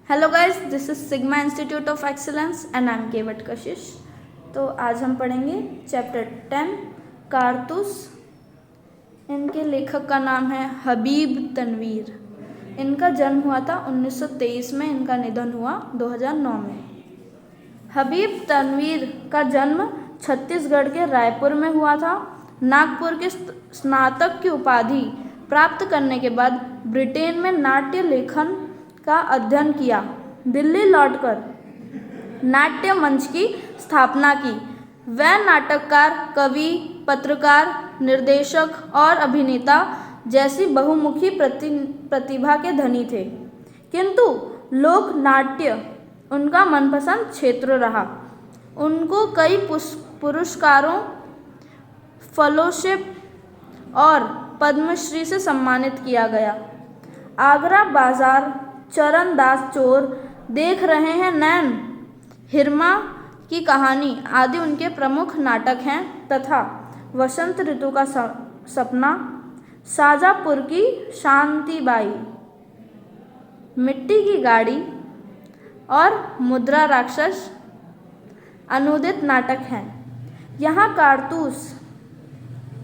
Hello guys, this is Sigma Institute of Excellence and I am Kewat Kashish. तो आज हम पढ़ेंगे चैप्टर 10 कारतूस। इनके लेखक का नाम है हबीब तनवीर। इनका जन्म हुआ था 1923 में, इनका निधन हुआ 2009 में। हबीब तनवीर का जन्म छत्तीसगढ़ के रायपुर में हुआ था। नागपुर के स्नातक की उपाधि प्राप्त करने के बाद ब्रिटेन में नाट्य लेखन का अध्ययन किया। दिल्ली लौटकर नाट्य मंच की स्थापना की। वह नाटककार, कवि, पत्रकार, निर्देशक और अभिनेता जैसी बहुमुखी प्रतिभा के धनी थे, किंतु लोक नाट्य उनका मनपसंद क्षेत्र रहा। उनको कई पुरस्कारों, फेलोशिप और पद्मश्री से सम्मानित किया गया। आगरा बाजार, चरणदास चोर, देख रहे हैं नैन, हिरमा की कहानी आदि उनके प्रमुख नाटक हैं तथा वसंत ऋतु का सपना, शाजापुर की शांतिबाई, मिट्टी की गाड़ी और मुद्रा राक्षस अनुदित नाटक हैं। यहाँ कारतूस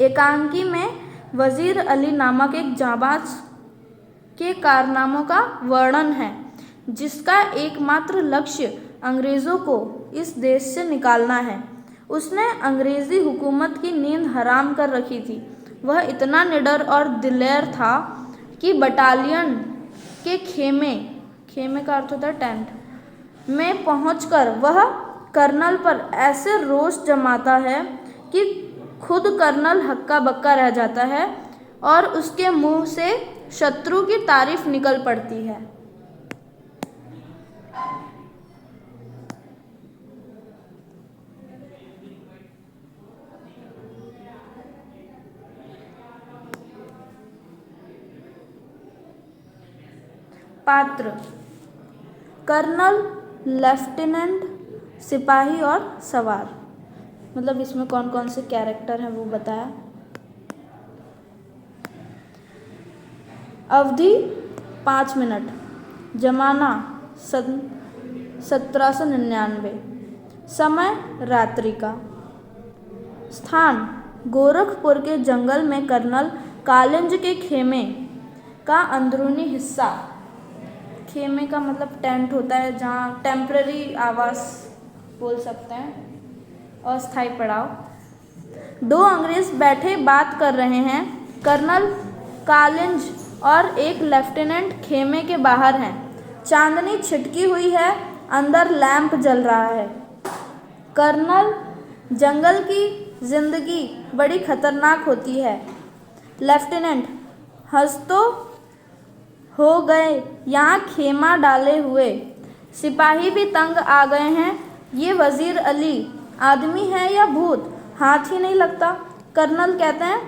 एकांकी में वजीर अली नामक एक जाबाज के कारनामों का वर्णन है, जिसका एकमात्र लक्ष्य अंग्रेज़ों को इस देश से निकालना है। उसने अंग्रेज़ी हुकूमत की नींद हराम कर रखी थी। वह इतना निडर और दिलेर था कि बटालियन के खेमे का अर्थ होता है टेंट में पहुंचकर वह कर्नल पर ऐसे रोष जमाता है कि खुद कर्नल हक्का बक्का रह जाता है और उसके मुंह से शत्रु की तारीफ निकल पड़ती है। पात्र: कर्नल, लेफ्टिनेंट, सिपाही और सवार। मतलब इसमें कौन कौन से कैरेक्टर हैं वो बताया। अवधि 5 मिनट। जमाना 1799। समय रात्रि का। स्थान गोरखपुर के जंगल में कर्नल कालिंज के खेमे का अंदरूनी हिस्सा। खेमे का मतलब टेंट होता है, जहाँ टेम्पररी आवास बोल सकते हैं, अस्थायी पड़ाव। 2 अंग्रेज बैठे बात कर रहे हैं। कर्नल कालिंज और एक लेफ्टिनेंट खेमे के बाहर हैं। चांदनी छिटकी हुई है, अंदर लैंप जल रहा है। कर्नल: जंगल की जिंदगी बड़ी खतरनाक होती है। लेफ्टिनेंट: हंस तो हो गए यहाँ खेमा डाले हुए। सिपाही भी तंग आ गए हैं। ये वजीर अली आदमी है या भूत, हाथ ही नहीं लगता। कर्नल कहते हैं,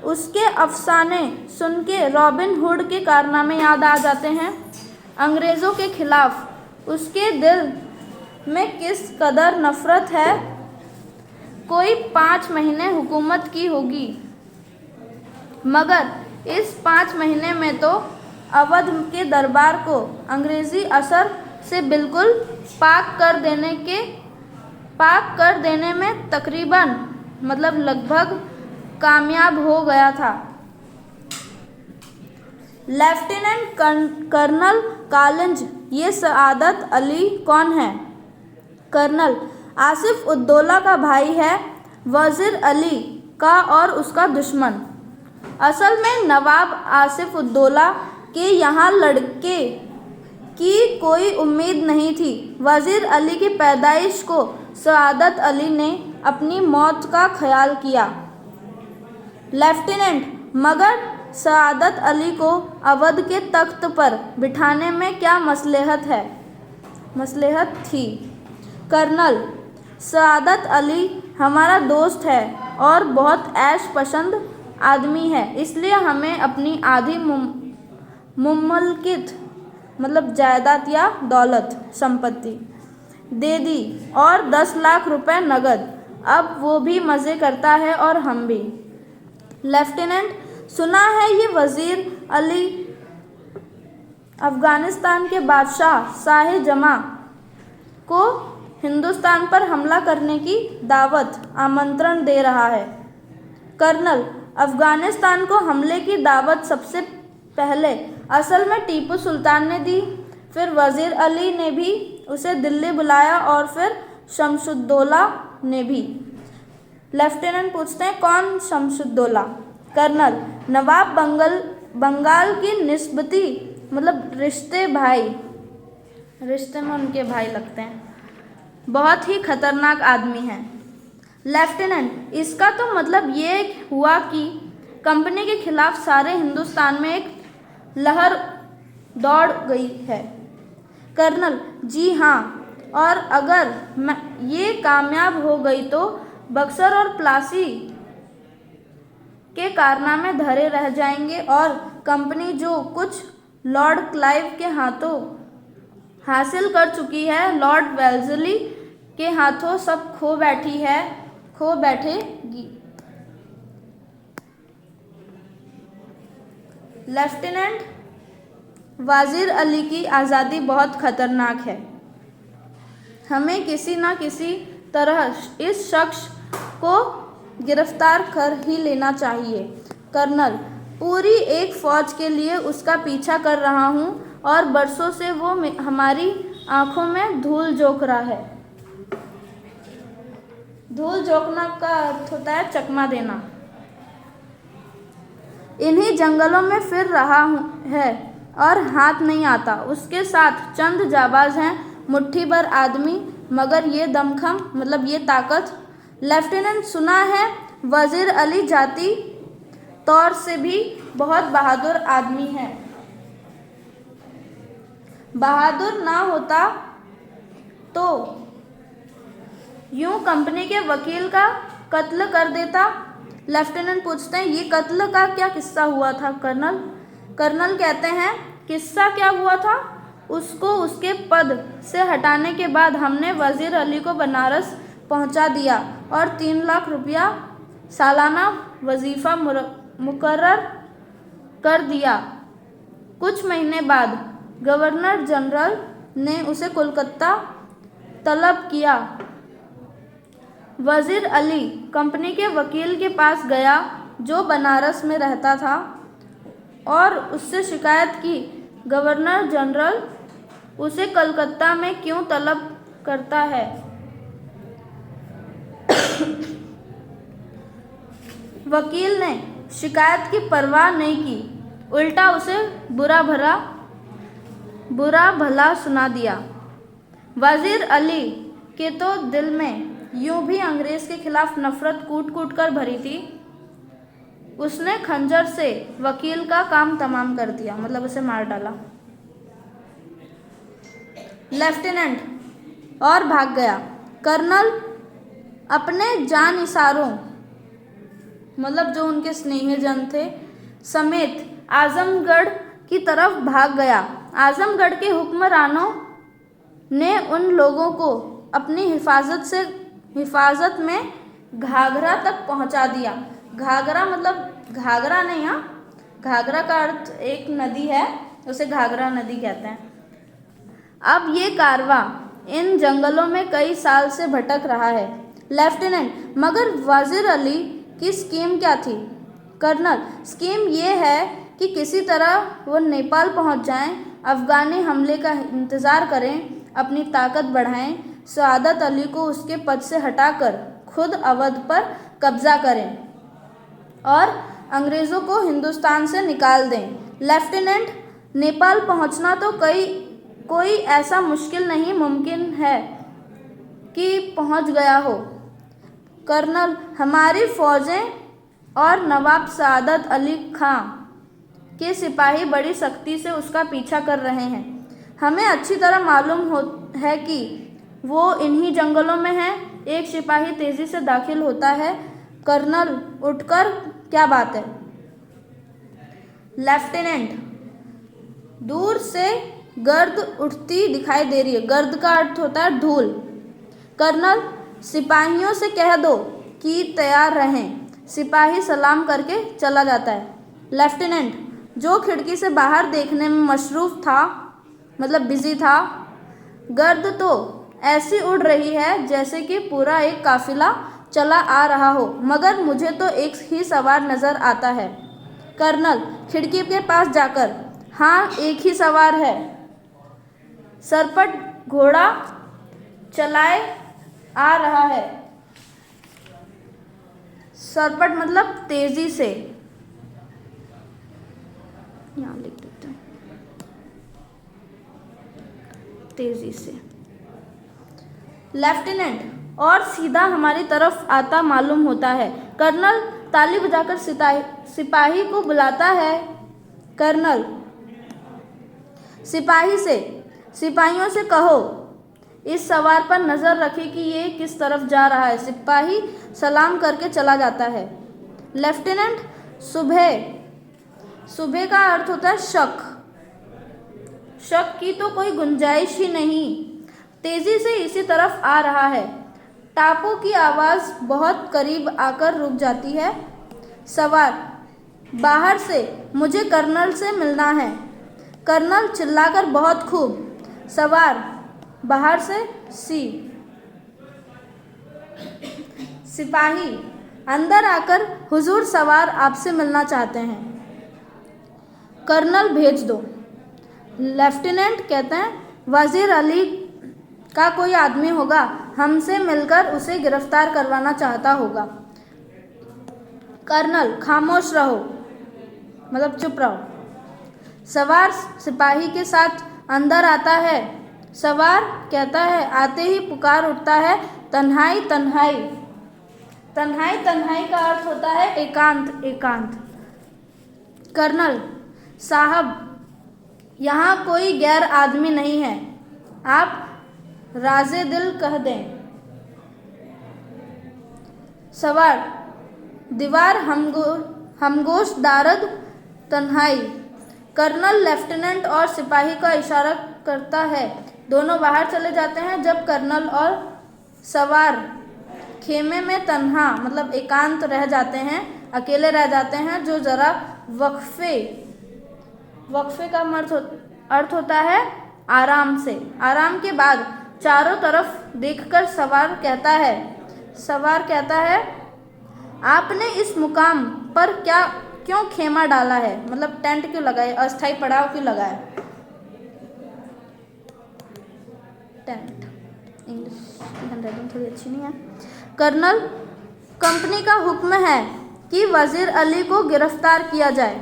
उसके अफसाने सुन के रॉबिन हुड के कारनामे याद आ जाते हैं। अंग्रेज़ों के खिलाफ उसके दिल में किस कदर नफरत है। कोई 5 महीने हुकूमत की होगी, मगर इस 5 महीने में तो अवध के दरबार को अंग्रेज़ी असर से बिल्कुल पाक कर देने में तकरीबन मतलब लगभग कामयाब हो गया था। लेफ्टिनेंट कर्नल कालिंज: ये सआदत अली कौन है? कर्नल: आसिफ उद्दौला का भाई है, वजीर अली का और उसका दुश्मन। असल में नवाब आसिफ उद्दौला के यहाँ लड़के की कोई उम्मीद नहीं थी। वजीर अली की पैदाइश को सआदत अली ने अपनी मौत का ख्याल किया। लेफ्टिनेंट: मगर सआदत अली को अवध के तख्त पर बिठाने में क्या मसलहत थी? कर्नल: सआदत अली हमारा दोस्त है और बहुत ऐश पसंद आदमी है, इसलिए हमें अपनी आधी मुमलकित मतलब जायदाद या दौलत संपत्ति दे दी और 10 लाख रुपए नगद। अब वो भी मज़े करता है और हम भी। लेफ्टिनेंट: सुना है ये वजीर अली अफगानिस्तान के बादशाह शाह जमा को हिंदुस्तान पर हमला करने की दावत आमंत्रण दे रहा है। कर्नल, अफगानिस्तान को हमले की दावत सबसे पहले असल में टीपू सुल्तान ने दी, फिर वजीर अली ने भी उसे दिल्ली बुलाया और फिर शमशुद्दौला ने भी। लेफ्टिनेंट पूछते हैं कौन शमशुद्दौला? कर्नल, नवाब बंगाल की निस्बती मतलब रिश्ते में उनके भाई लगते हैं, बहुत ही खतरनाक आदमी हैं। लेफ्टिनेंट, इसका तो मतलब ये हुआ कि कंपनी के खिलाफ सारे हिंदुस्तान में एक लहर दौड़ गई है। कर्नल, जी हाँ, और अगर ये कामयाब हो गई तो बक्सर और प्लासी के कारनामे धरे रह जाएंगे और कंपनी जो कुछ लॉर्ड क्लाइव के हाथों हासिल कर चुकी है, लॉर्ड वेल्लेस्ली के हाथों सब खो बैठेगी। लेफ्टिनेंट, वजीर अली की आज़ादी बहुत खतरनाक है, हमें किसी न किसी तरह इस शख्स को गिरफ्तार कर ही लेना चाहिए। कर्नल, पूरी एक फौज के लिए उसका पीछा कर रहा हूँ और बरसों से वो हमारी आंखों में धूल झोंक रहा है। धूल झोंकना का अर्थ होता है चकमा देना। इन्हीं जंगलों में फिर रहा है और हाथ नहीं आता। उसके साथ चंद जाबाज हैं, मुट्ठी भर आदमी, मगर ये दमखम मतलब ये ताकत। लेफ्टिनेंट, सुना है वजीर अली जाती तौर से भी बहुत बहादुर आदमी है। बहादुर ना होता तो यूं कंपनी के वकील का कत्ल कर देता। लेफ्टिनेंट पूछते हैं ये कत्ल का क्या किस्सा हुआ था? कर्नल कहते हैं किस्सा क्या हुआ था, उसको उसके पद से हटाने के बाद हमने वजीर अली को बनारस पहुंचा दिया और 3 लाख रुपया सालाना वजीफा मुकर्रर कर दिया। कुछ महीने बाद गवर्नर जनरल ने उसे कोलकाता तलब किया। वजीर अली कंपनी के वकील के पास गया जो बनारस में रहता था और उससे शिकायत की गवर्नर जनरल उसे कलकत्ता में क्यों तलब करता है। वकील ने शिकायत की परवाह नहीं की, उल्टा उसे बुरा भला सुना दिया। वजीर अली के तो दिल में यूं भी अंग्रेज के खिलाफ नफरत कूट कूट कर भरी थी। उसने खंजर से वकील का काम तमाम कर दिया, मतलब उसे मार डाला। लेफ्टिनेंट और भाग गया। कर्नल अपने जानिसारों मतलब जो उनके स्नेहीजन थे समेत आजमगढ़ की तरफ भाग गया। आजमगढ़ के हुक्मरानों ने उन लोगों को अपनी हिफाजत में घाघरा तक पहुंचा दिया। घाघरा मतलब घाघरा नहीं, घाघरा का अर्थ एक नदी है, उसे घाघरा नदी कहते हैं। अब ये कारवा इन जंगलों में कई साल से भटक रहा है। लेफ्टिनेंट, मगर वजीर अली की स्कीम क्या थी? कर्नल, स्कीम ये है कि किसी तरह वो नेपाल पहुंच जाएं, अफगानी हमले का इंतज़ार करें, अपनी ताकत बढ़ाएं, सआदत अली को उसके पद से हटाकर खुद अवध पर कब्जा करें और अंग्रेज़ों को हिंदुस्तान से निकाल दें। लेफ्टिनेंट, नेपाल पहुंचना तो कोई ऐसा मुश्किल नहीं मुमकिन है कि पहुंच गया हो। कर्नल, हमारी फ़ौजें और नवाब सआदत अली खां के सिपाही बड़ी सख्ती से उसका पीछा कर रहे हैं। हमें अच्छी तरह मालूम है कि वो इन्हीं जंगलों में है। एक सिपाही तेज़ी से दाखिल होता है। कर्नल उठकर, क्या बात है? लेफ्टिनेंट, दूर से गर्द उठती दिखाई दे रही है। गर्द का अर्थ होता है धूल। कर्नल, सिपाहियों से कह दो कि तैयार रहें। सिपाही सलाम करके चला जाता है। लेफ्टिनेंट, जो खिड़की से बाहर देखने में मशरूफ था, मतलब बिजी था। गर्द तो ऐसी उड़ रही है जैसे कि पूरा एक काफिला चला आ रहा हो, मगर मुझे तो एक ही सवार नजर आता है। कर्नल खिड़की के पास जाकर, हाँ एक ही सवार है, सरपट घोड़ा चलाए आ रहा है। सरपट मतलब तेजी से, यहाँ लिख देते हैं, तेजी से। लेफ्टिनेंट और सीधा हमारी तरफ आता मालूम होता है। कर्नल ताली बजाकर सिपाही को बुलाता है। कर्नल सिपाहियों से कहो इस सवार पर नजर रखे कि ये किस तरफ जा रहा है। सिपाही सलाम करके चला जाता है। लेफ्टिनेंट सुबह का अर्थ होता है शक की तो कोई गुंजाइश ही नहीं, तेजी से इसी तरफ आ रहा है। टापू की आवाज बहुत करीब आकर रुक जाती है। सवार बाहर से, मुझे कर्नल से मिलना है। कर्नल चिल्लाकर, बहुत खूब। सवार बाहर से, सिपाही अंदर आकर, हुजूर सवार आपसे मिलना चाहते हैं। कर्नल भेज दो। लेफ्टिनेंट कहते हैं, वजीर अली का कोई आदमी होगा, हमसे मिलकर उसे गिरफ्तार करवाना चाहता होगा। कर्नल खामोश रहो, मतलब चुप रहो। सवार सिपाही के साथ अंदर आता है। सवार कहता है, आते ही पुकार उठता है, तन्हाई तन्हाई। तन्हाई तन्हाई का अर्थ होता है एकांत। कर्नल साहब, यहाँ कोई गैर आदमी नहीं है, आप राजे दिल कह दें। सवार दीवार हमगोश दारद तन्हाई। कर्नल लेफ्टिनेंट और सिपाही का इशारा करता है। दोनों बाहर चले जाते हैं। जब कर्नल और सवार खेमे में तन्हा मतलब एकांत रह जाते हैं, अकेले रह जाते हैं, जो जरा वक्फे का अर्थ होता है आराम से। आराम के बाद चारों तरफ देखकर सवार कहता है, आपने इस मुकाम पर क्यों खेमा डाला है, मतलब टेंट क्यों लगाए, अस्थायी पड़ाव क्यों लगाया। टेंट, इंग्लिश की हैंडराइटिंग थोड़ी अच्छी नहीं है। कर्नल, कंपनी का हुक्म है कि वजीर अली को गिरफ्तार किया जाए।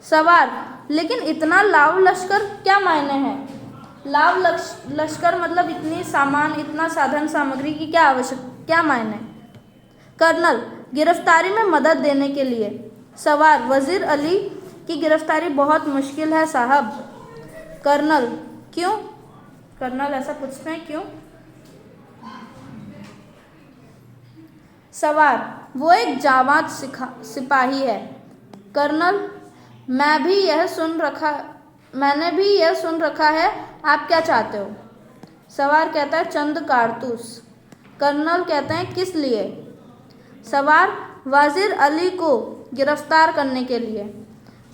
सवार, लेकिन इतना लाव लश्कर क्या मायने हैं। लाव लश्कर मतलब इतना साधन सामग्री की क्या मायने। कर्नल, गिरफ्तारी में मदद देने के लिए। सवार, वजीर अली की गिरफ्तारी बहुत मुश्किल है साहब। कर्नल, क्यों। कर्नल ऐसा पूछते हैं, क्यों। सवार, वो एक जाबाज सिपाही है। कर्नल, मैंने भी यह सुन रखा है, आप क्या चाहते हो। सवार कहता है, चंद कारतूस। कर्नल कहते हैं, किस लिए। सवार, वजीर अली को गिरफ्तार करने के लिए।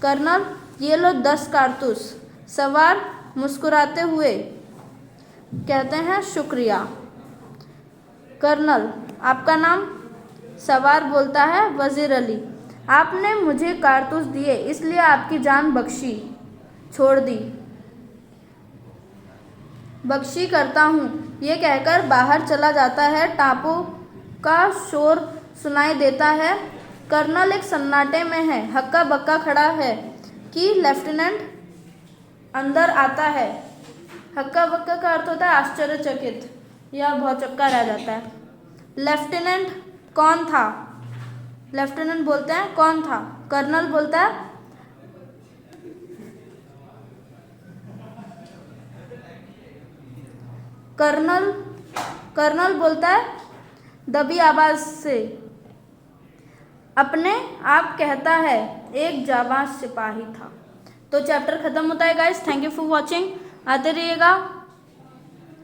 कर्नल, ये लो 10 कारतूस। सवार मुस्कुराते हुए कहते हैं, शुक्रिया। कर्नल, आपका नाम। सवार बोलता है, वजीर अली। आपने मुझे कारतूस दिए, इसलिए आपकी जान बख्शी करता हूँ। ये कहकर बाहर चला जाता है। टापू का शोर सुनाई देता है। कर्नल एक सन्नाटे में है, हक्का बक्का खड़ा है कि लेफ्टिनेंट अंदर आता है। हक्का बक्का का अर्थ होता है आश्चर्यचकित या भौचक्का रह जाता है। लेफ्टिनेंट, कौन था। लेफ्टिनेंट बोलते हैं, कौन था। कर्नल बोलता है, कर्नल बोलता है दबी आवाज से, अपने आप कहता है, एक जाबाज सिपाही था। तो चैप्टर खत्म होता है guys. Thank you for watching. आते रहिएगा।